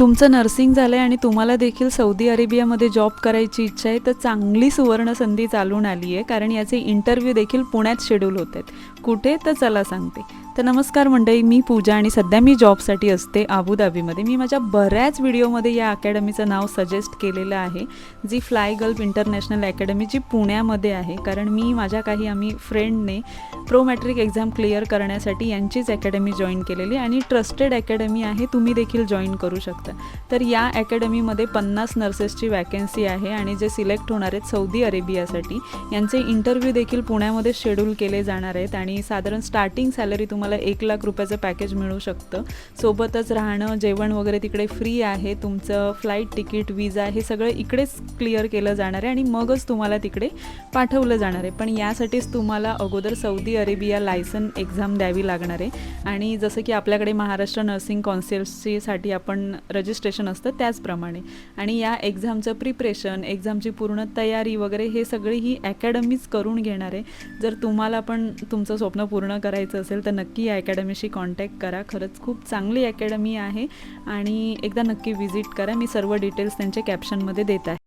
तुमचं नर्सिंग झालं आहे आणि तुम्हाला देखील सौदी अरेबियामध्ये जॉब करायची इच्छा आहे, तर चांगली सुवर्णसंधी चालून आली आहे, कारण याचे इंटरव्ह्यू देखील पुण्यात शेड्यूल होत आहेत. कुठे तर चला सांगते. तर नमस्कार मंडळी, मी पूजा आणि सध्या मी जॉबसाठी असते अबुधाबीमध्ये. मी माझ्या बऱ्याच व्हिडिओमध्ये या अकॅडमीचं नाव सजेस्ट केलेलं आहे, जी फ्लाय गल्फ इंटरनॅशनल अकॅडमी, जी पुण्यामध्ये आहे. कारण मी माझ्या आम्ही फ्रेंडने प्रो मॅट्रिक एक्झाम क्लिअर करण्यासाठी यांचीच अकॅडमी जॉईन केलेली आणि ट्रस्टेड अकॅडमी आहे, तुम्ही देखील जॉईन करू शकता. तर या अकॅडमीमध्ये 50 नर्सेसची वॅकन्सी आहे आणि जे सिलेक्ट होणार आहेत सौदी अरेबियासाठी, यांचे इंटरव्ह्यू देखील पुण्यामध्ये शेड्यूल केले जाणार आहेत. आणि साधारण स्टार्टिंग सॅलरी तुम्हाला 1 लाख रुपयाचं पॅकेज मिळू शकतं. सोबतच राहणं, जेवण वगैरे तिकडे फ्री आहे. तुमचं फ्लाईट तिकीट, विजा हे सगळं इकडेच क्लिअर केलं जाणार आहे आणि मगच तुम्हाला तिकडे पाठवलं जाणार आहे. पण यासाठीच तुम्हाला अगोदर सौदी अरेबिया लायसन एक्झाम द्यावी लागणार आहे. आणि जसं की आपल्याकडे महाराष्ट्र नर्सिंग कौन्सिलसाठी आपण रजिस्ट्रेशन असतं त्याचप्रमाणे. आणि या एक्झामचं प्रिपरेशन, एक्झामची पूर्ण तयारी वगैरे हे सगळी ही अकॅडमीच करून घेणार आहे. जर तुम्हाला पण तुमचं स्वप्न पूर्ण करायचं असेल तर नक्की या अकॅडमीशी कॉन्टॅक्ट करा. खरंच खूप चांगली अकॅडमी आहे आणि एकदा नक्की व्हिजिट करा. मी सर्व डिटेल्स त्यांच्या कॅप्शनमध्ये देत आहे.